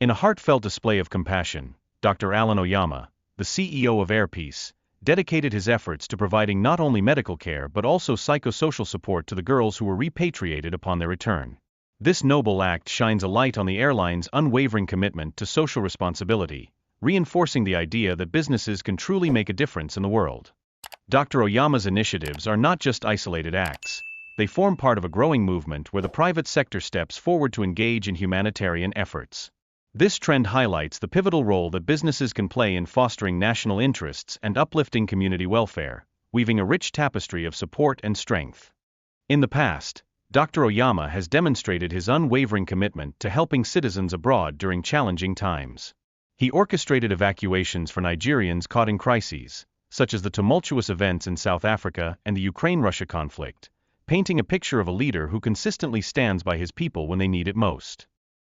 In a heartfelt display of compassion, Dr. Alan Oyama, the CEO of Airpeace, dedicated his efforts to providing not only medical care but also psychosocial support to the girls who were repatriated upon their return. This noble act shines a light on the airline's unwavering commitment to social responsibility, reinforcing the idea that businesses can truly make a difference in the world. Dr. Oyama's initiatives are not just isolated acts, they form part of a growing movement where the private sector steps forward to engage in humanitarian efforts. This trend highlights the pivotal role that businesses can play in fostering national interests and uplifting community welfare, weaving a rich tapestry of support and strength. In the past, Dr. Oyama has demonstrated his unwavering commitment to helping citizens abroad during challenging times. He orchestrated evacuations for Nigerians caught in crises, such as the tumultuous events in South Africa and the Ukraine-Russia conflict, painting a picture of a leader who consistently stands by his people when they need it most.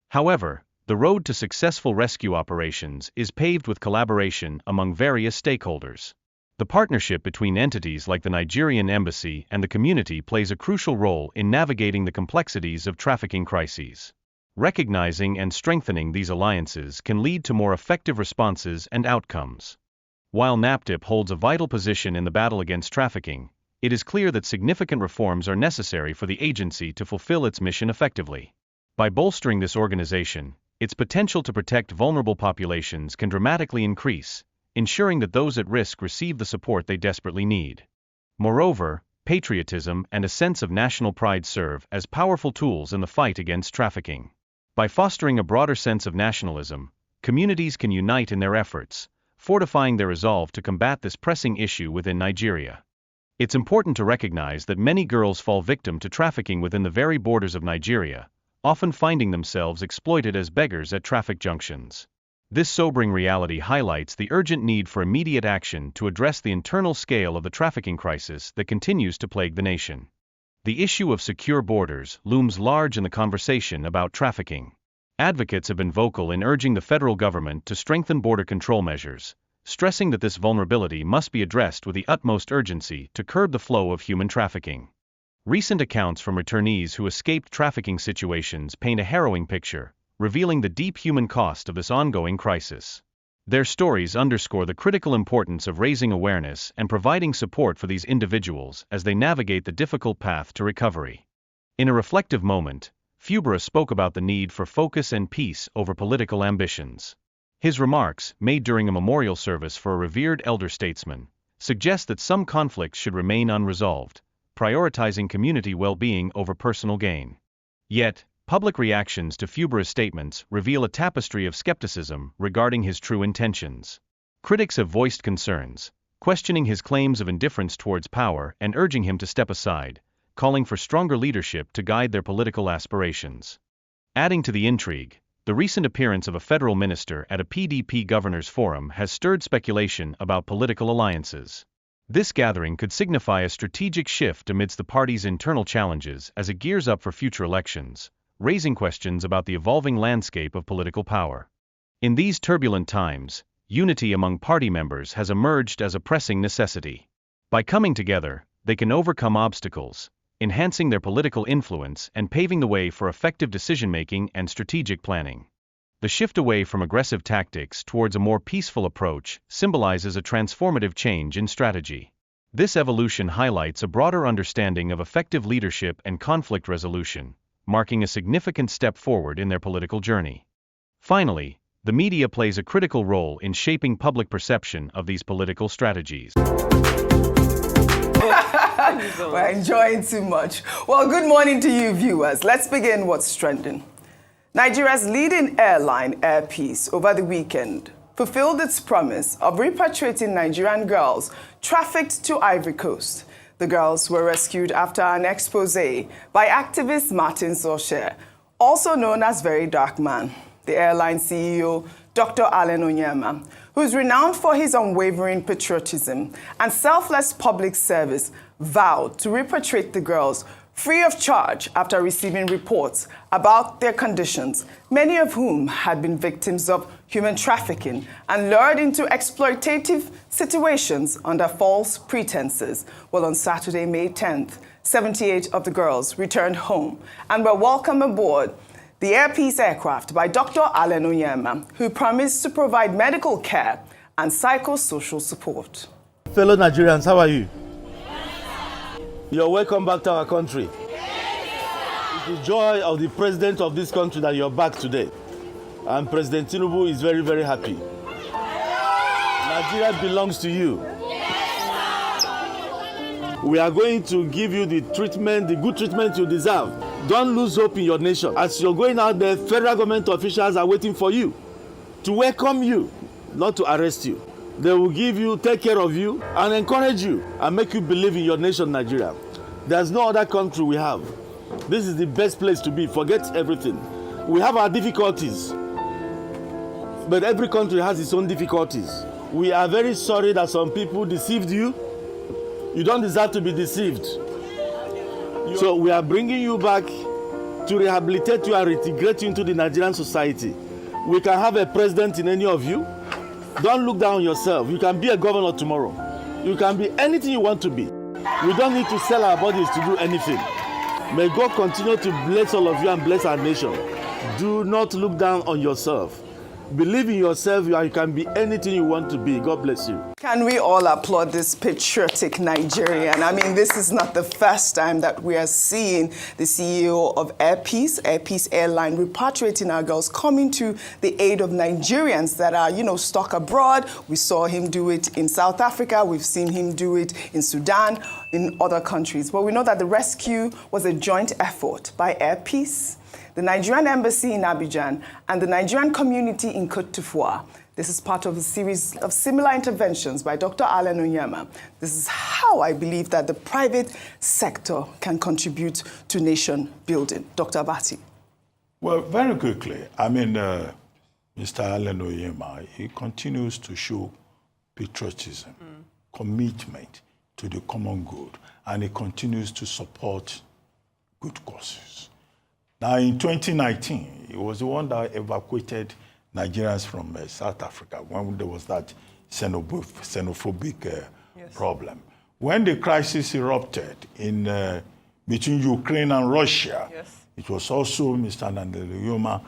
However, the road to successful rescue operations is paved with collaboration among various stakeholders. The partnership between entities like the Nigerian embassy and the community plays a crucial role in navigating the complexities of trafficking crises. Recognizing and strengthening these alliances can lead to more effective responses and outcomes. While NAPTIP holds a vital position in the battle against trafficking, it is clear that significant reforms are necessary for the agency to fulfill its mission effectively. By bolstering this organization, its potential to protect vulnerable populations can dramatically increase, ensuring that those at risk receive the support they desperately need. Moreover, patriotism and a sense of national pride serve as powerful tools in the fight against trafficking. By fostering a broader sense of nationalism, communities can unite in their efforts, fortifying their resolve to combat this pressing issue within Nigeria. It's important to recognize that many girls fall victim to trafficking within the very borders of Nigeria, often finding themselves exploited as beggars at traffic junctions. This sobering reality highlights the urgent need for immediate action to address the internal scale of the trafficking crisis that continues to plague the nation. The issue of secure borders looms large in the conversation about trafficking. Advocates have been vocal in urging the federal government to strengthen border control measures, stressing that this vulnerability must be addressed with the utmost urgency to curb the flow of human trafficking. Recent accounts from returnees who escaped trafficking situations paint a harrowing picture, revealing the deep human cost of this ongoing crisis. Their stories underscore the critical importance of raising awareness and providing support for these individuals as they navigate the difficult path to recovery. In a reflective moment, Fubara spoke about the need for focus and peace over political ambitions. His remarks, made during a memorial service for a revered elder statesman, suggest that some conflicts should remain unresolved, prioritizing community well-being over personal gain. Yet, public reactions to Fubara's statements reveal a tapestry of skepticism regarding his true intentions. Critics have voiced concerns, questioning his claims of indifference towards power and urging him to step aside, calling for stronger leadership to guide their political aspirations. Adding to the intrigue, the recent appearance of a federal minister at a PDP governors' forum has stirred speculation about political alliances. This gathering could signify a strategic shift amidst the party's internal challenges as it gears up for future elections, raising questions about the evolving landscape of political power. In these turbulent times, unity among party members has emerged as a pressing necessity. By coming together, they can overcome obstacles, enhancing their political influence and paving the way for effective decision-making and strategic planning. The shift away from aggressive tactics towards a more peaceful approach symbolizes a transformative change in strategy. This evolution highlights a broader understanding of effective leadership and conflict resolution, marking a significant step forward in their political journey. Finally, the media plays a critical role in shaping public perception of these political strategies. We're enjoying too much. Well, good morning to you viewers. Let's begin what's trending. Nigeria's leading airline, Airpeace, over the weekend fulfilled its promise of repatriating Nigerian girls trafficked to Ivory Coast. The girls were rescued after an expose by activist Martin Socher, also known as Very Dark Man. The airline CEO, Dr. Alan Oyama, who is renowned for his unwavering patriotism and selfless public service, vowed to repatriate the girls free of charge after receiving reports about their conditions, many of whom had been victims of human trafficking and lured into exploitative situations under false pretenses. Well, on Saturday, May 10th, 78 of the girls returned home and were welcomed aboard the Air Peace aircraft by Dr. Alan Onyema, who promised to provide medical care and psychosocial support. Fellow Nigerians, how are you? You're welcome back to our country. It's the joy of the president of this country that you're back today. And President Tinubu is very, very happy. Nigeria belongs to you. We are going to give you the treatment, the good treatment you deserve. Don't lose hope in your nation. As you're going out there, federal government officials are waiting for you to welcome you, not to arrest you. They will give you, take care of you, and encourage you, and make you believe in your nation, Nigeria. There's no other country we have. This is the best place to be. Forget everything. We have our difficulties, but every country has its own difficulties. We are very sorry that some people deceived you. You don't deserve to be deceived. So we are bringing you back to rehabilitate you and reintegrate you into the Nigerian society. We can have a president in any of you. Don't look down on yourself. You can be a governor tomorrow. You can be anything you want to be. We don't need to sell our bodies to do anything. May God continue to bless all of you and bless our nation. Do not look down on yourself. Believe in yourself, you can be anything you want to be. God bless you. Can we all applaud this patriotic Nigerian? I mean, this is not the first time that we are seeing the CEO of Air Peace Airline, repatriating our girls, coming to the aid of Nigerians that are, stuck abroad. We saw him do it in South Africa. We've seen him do it in Sudan, in other countries. But we know that the rescue was a joint effort by Air Peace, the Nigerian Embassy in Abidjan, and the Nigerian community in Côte d'Ivoire. This is part of a series of similar interventions by Dr. Alan Onyema. This is how I believe that the private sector can contribute to nation building. Dr. Abati. Well, very quickly, Mr. Alan Onyema, he continues to show patriotism, commitment to the common good, and he continues to support good causes. Now, in 2019, he was the one that evacuated Nigerians from South Africa when there was that xenophobic problem. When the crisis erupted in between Ukraine and Russia, it was also Mr. Onyema,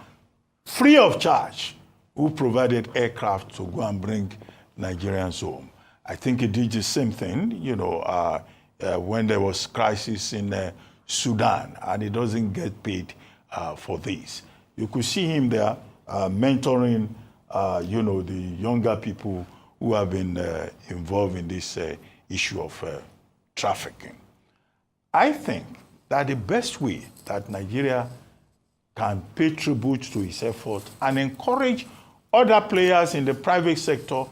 free of charge, who provided aircraft to go and bring Nigerians home. I think he did the same thing, when there was crisis in Sudan, and he doesn't get paid for this. You could see him there mentoring, the younger people who have been involved in this issue of trafficking. I think that the best way that Nigeria can pay tribute to his effort and encourage other players in the private sector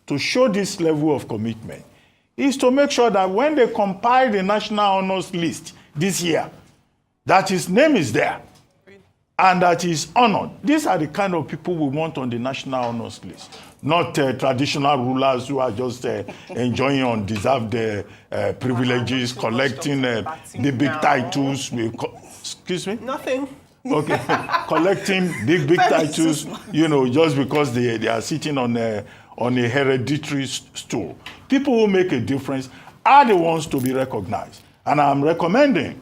to show this level of commitment is to make sure that when they compile the National Honors List this year, that his name is there and that he is honored. These are the kind of people we want on the National Honors List, not traditional rulers who are just enjoying undeserved privileges, collecting the big titles. Excuse me? Nothing. Okay, collecting big titles, just because they are sitting on a hereditary stool. People who make a difference are the ones to be recognized. And I'm recommending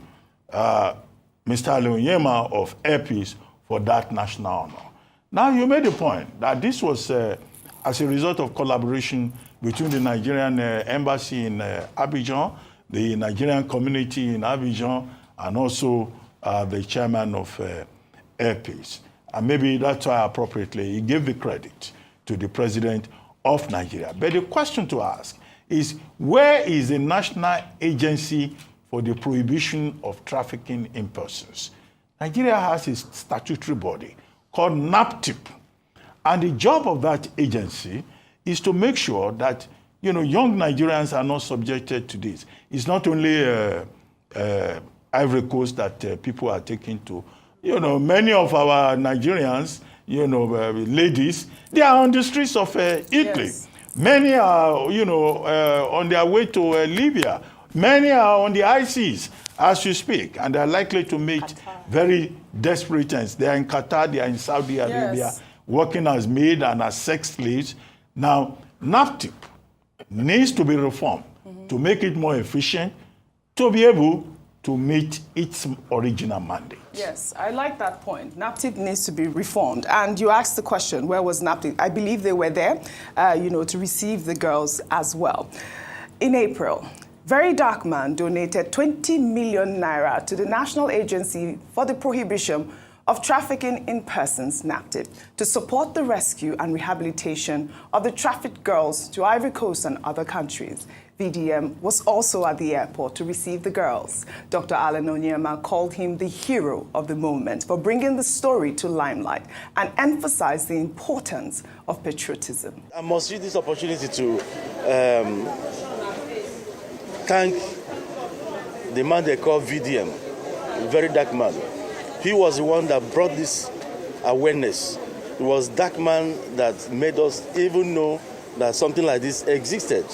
Mr. Onyema of Air Peace for that national honor. Now, you made the point that this was as a result of collaboration between the Nigerian embassy in Abidjan, the Nigerian community in Abidjan, and also the chairman of Air Peace. And maybe that's why appropriately he gave the credit to the president of Nigeria. But the question to ask is, where is the national agency for the prohibition of trafficking in persons? Nigeria has a statutory body called NAPTIP. And the job of that agency is to make sure that, young Nigerians are not subjected to this. It's not only Ivory Coast that people are taking to. Many of our Nigerians, ladies, they are on the streets of Italy. Yes. Many are, on their way to Libya. Many are on the high seas as we speak, and they're likely to meet very desperate ends. They are in Qatar, they are in Saudi Arabia, working as maid and as sex slaves. Now, NAPTIP needs to be reformed to make it more efficient, to be able to meet its original mandate. Yes, I like that point. NAPTIP needs to be reformed. And you asked the question, where was NAPTIP? I believe they were there, to receive the girls as well. In April, Very Dark Man donated 20 million naira to the National Agency for the Prohibition of Trafficking in Persons, NAPTIP, to support the rescue and rehabilitation of the trafficked girls to Ivory Coast and other countries. VDM was also at the airport to receive the girls. Dr. Alan Onyema called him the hero of the moment for bringing the story to limelight and emphasized the importance of patriotism. I must use this opportunity to thank the man they call VDM, Very Dark Man. He was the one that brought this awareness. It was Dark Man that made us even know that something like this existed.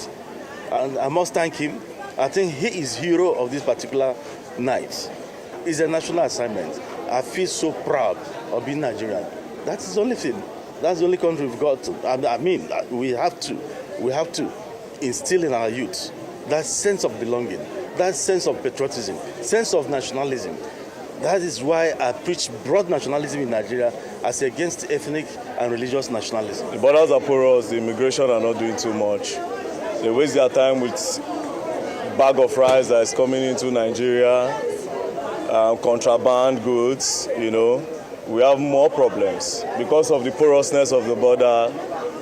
And I must thank him. I think he is hero of this particular night. It's a national assignment. I feel so proud of being Nigerian. That's the only thing. That's the only country we've got to. I mean, we have to instill in our youth that sense of belonging, that sense of patriotism, sense of nationalism. That is why I preach broad nationalism in Nigeria as against ethnic and religious nationalism. The borders are porous, the immigration are not doing too much. They waste their time with bag of rice that is coming into Nigeria, contraband goods, We have more problems. Because of the porousness of the border,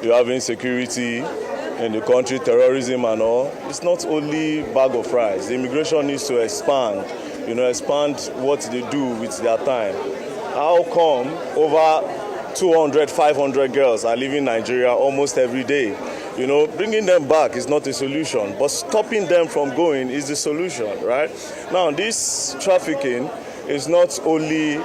you have insecurity in the country, terrorism and all. It's not only bag of rice. The immigration needs to expand, expand what they do with their time. How come over 200, 500 girls are leaving Nigeria almost every day? Bringing them back is not a solution, but stopping them from going is the solution, right? Now, this trafficking is not only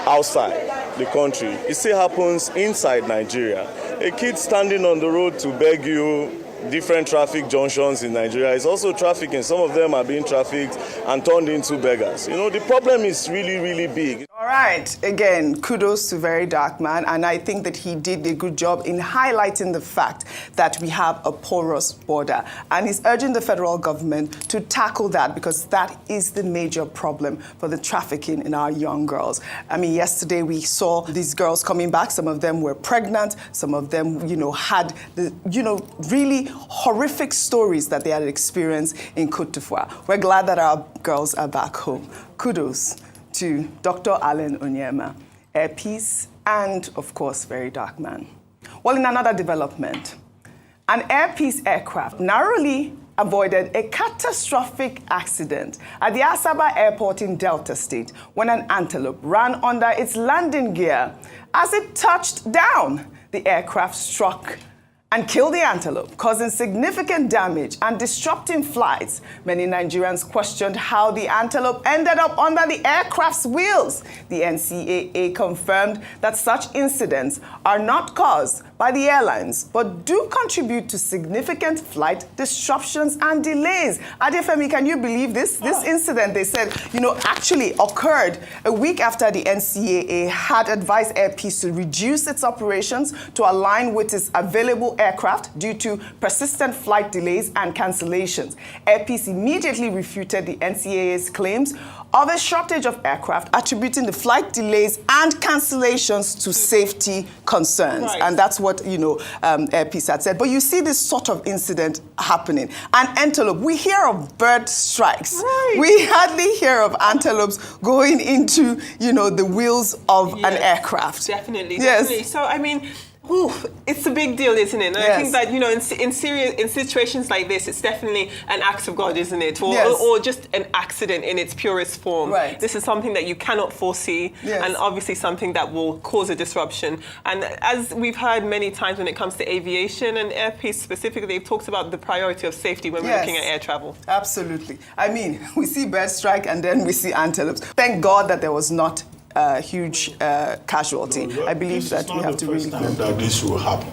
outside the country. It still happens inside Nigeria. A kid standing on the road to beg you, different traffic junctions in Nigeria is also trafficking. Some of them are being trafficked and turned into beggars. The problem is really, really big. All right. Again, kudos to Very Dark Man. And I think that he did a good job in highlighting the fact that we have a porous border. And he's urging the federal government to tackle that because that is the major problem for the trafficking in our young girls. I mean, yesterday we saw these girls coming back. Some of them were pregnant. Some of them, had the, really horrific stories that they had experienced in Côte d'Ivoire. We're glad that our girls are back home. Kudos to Dr. Alan Onyema, Air Peace, and, of course, Very Dark Man. Well, in another development, an Air Peace aircraft narrowly avoided a catastrophic accident at the Asaba Airport in Delta State when an antelope ran under its landing gear. As it touched down, the aircraft struck and killed the antelope, causing significant damage and disrupting flights. Many Nigerians questioned how the antelope ended up under the aircraft's wheels. The NCAA confirmed that such incidents are not caused by the airlines, but do contribute to significant flight disruptions and delays. Adefemi, can you believe this? This incident, they said, actually occurred a week after the NCAA had advised Air Peace to reduce its operations to align with its available aircraft due to persistent flight delays and cancellations. Air Peace immediately refuted the NCAA's claims of a shortage of aircraft, attributing the flight delays and cancellations to safety concerns. Right. And that's what, Air Peace had said. But you see this sort of incident happening. An antelope, we hear of bird strikes. Right. We hardly hear of antelopes going into, the wheels of an aircraft. Definitely. Yes. So, I mean, it's a big deal, isn't it? And yes. I think that, in situations like this, it's definitely an act of God, isn't it? Or just an accident in its purest form. Right. This is something that you cannot foresee, and obviously something that will cause a disruption. And as we've heard many times when it comes to aviation and Air Peace specifically, they've talked about the priority of safety when we're looking at air travel. Absolutely. I mean, we see bird strike and then we see antelopes. Thank God that there was not a huge casualty. No, I believe that we have to really... that this will happen.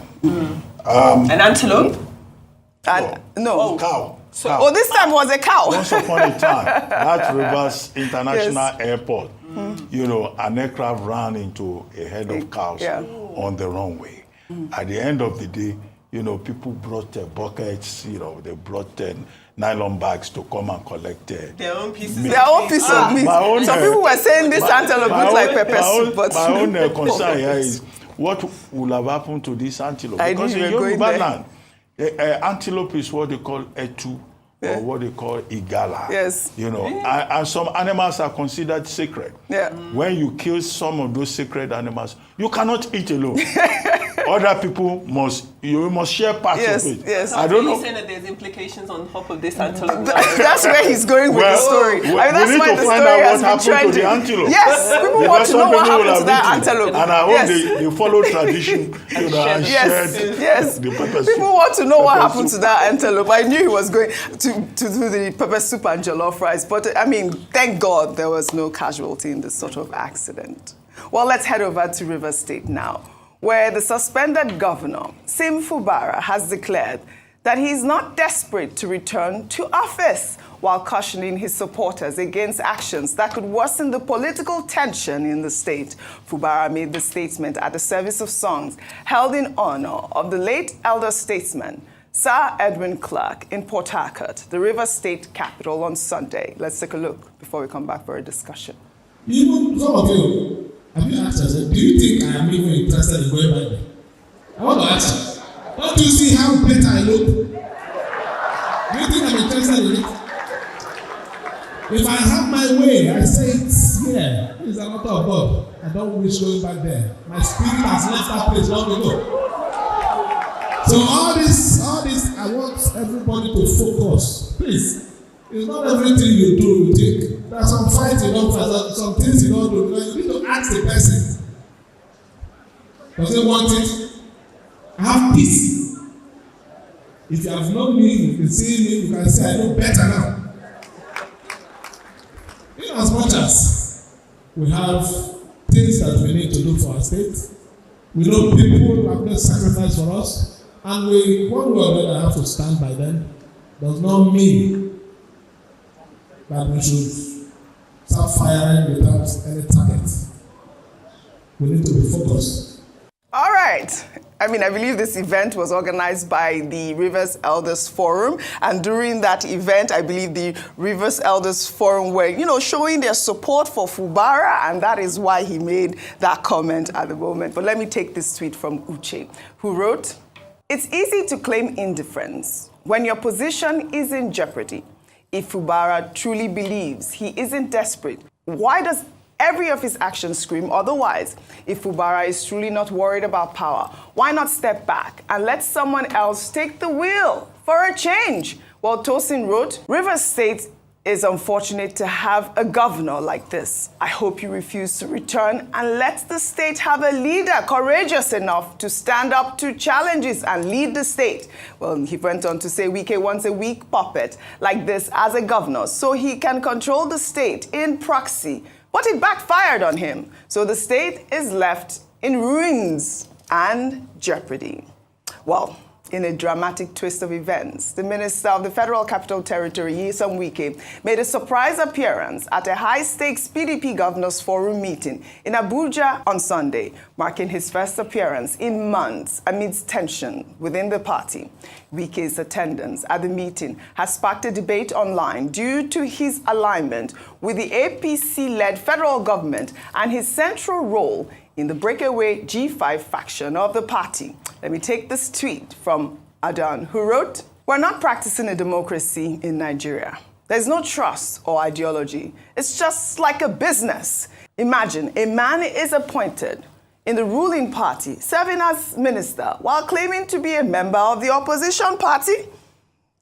An antelope? No. Cow. Oh, this time was a cow. Once upon a time, at Rivers International Airport, an aircraft ran into a herd of cows on the runway. At the end of the day, people brought buckets, they brought nylon bags to come and collect their own pieces. Their own piece of meat. Some people were saying this antelope looks like pepper soup. But my own concern here is what will have happened to this antelope? Because in Yoruba land, antelope is what they call etu, or what they call igala. Yes. You know, and some animals are considered sacred. Yeah. When you kill some of those sacred animals, you cannot eat alone. Other people must share parts of it. Yes. So I don't know. Saying that there's implications on top of this antelope. That's where he's going with the story. That's we need why to the find story out has what been happened trending. to the antelope. Yes, people want to know what happened to that antelope. And I hope they follow tradition, and shared Yes. the pepper soup. People want to know what happened to that antelope. I knew he was going to do the pepper soup and jollof rice, but I mean, thank God there was no casualty in this sort of accident. Well, let's head over to Rivers State now, where the suspended governor, Sim Fubara, has declared that he is not desperate to return to office, while cautioning his supporters against actions that could worsen the political tension in the state. Fubara made the statement at the service of songs held in honor of the late elder statesman, Sir Edwin Clark, in Port Harcourt, the Rivers State capital, on Sunday. Let's take a look before we come back for a discussion. Even some of you, have you asked yourself, do you think I am even interested in going back there? I want to ask you, don't you see how better I look? Do you think I'm interested in it? If I have my way, I say it's here. It's a matter of God. I don't wish going back there. My spirit has left that place long ago. So all this, I want everybody to focus. Please. It's not everything you do, you think. There's some fights you don't fight, some things you don't do. You need to ask the person. Does he want it? Have peace. If you have known me, you can see me, you can say, I know better now. In as much as we have things that we need to do for our state, we know people have made sacrifice for us, and we, one way or another, have to stand by them. Does not mean that we should start firing without any target. We need to be focused. All right. I mean, I believe this event was organized by the Rivers Elders Forum, and during that event, I believe the Rivers Elders Forum were, showing their support for Fubara, and that is why he made that comment at the moment. But let me take this tweet from Uche, who wrote, "It's easy to claim indifference when your position is in jeopardy. If Fubara truly believes he isn't desperate, why does every of his actions scream otherwise? If Fubara is truly not worried about power, why not step back and let someone else take the wheel for a change?" Well, Tosin wrote, "Rivers State is unfortunate to have a governor like this. I hope you refuse to return and let the state have a leader courageous enough to stand up to challenges and lead the state." Well, he went on to say Wike wants a weak puppet like this as a governor so he can control the state in proxy. But it backfired on him. So the state is left in ruins and jeopardy. Well, in a dramatic twist of events, the Minister of the Federal Capital Territory, Nyesom Wike, made a surprise appearance at a high-stakes PDP Governors Forum meeting in Abuja on Sunday, marking his first appearance in months amidst tension within the party. Wike's attendance at the meeting has sparked a debate online due to his alignment with the APC-led federal government and his central role in the breakaway G5 faction of the party. Let me take this tweet from Adan, who wrote, "We're not practicing a democracy in Nigeria. There's no trust or ideology. It's just like a business. Imagine a man is appointed in the ruling party, serving as minister, while claiming to be a member of the opposition party.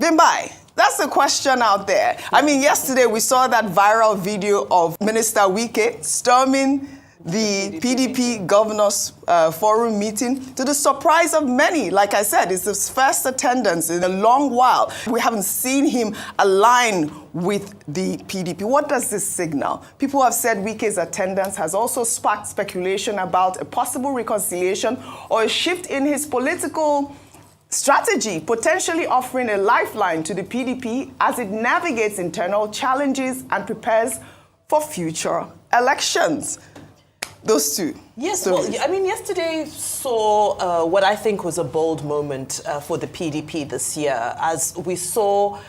Bimbai, that's the question out there. I mean, yesterday we saw that viral video of Minister Wike storming the PDP Governors Forum meeting to the surprise of many. Like I said, it's his first attendance in a long while. We haven't seen him align with the PDP. What does this signal? People have said Wike's attendance has also sparked speculation about a possible reconciliation or a shift in his political strategy, potentially offering a lifeline to the PDP as it navigates internal challenges and prepares for future elections. Those two. Yes, stories. well, I mean, yesterday saw what I think was a bold moment for the PDP this year, as we saw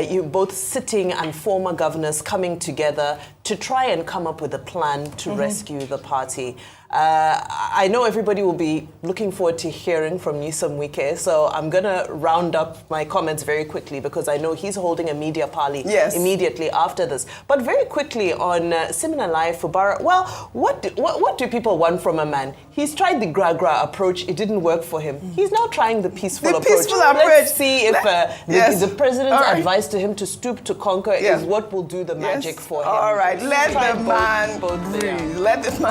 you both sitting and former governors coming together to try and come up with a plan to rescue the party. I know everybody will be looking forward to hearing from Nyesom Wike, so I'm going to round up my comments very quickly because I know he's holding a media parley immediately after this. But very quickly on Siminalayi Fubara, well, what do people want from a man? He's tried the gra-gra approach, it didn't work for him. He's now trying the peaceful approach. Let's see if the president's advice to him to stoop to conquer is what will do the magic for him. All right, let the man breathe. Let the man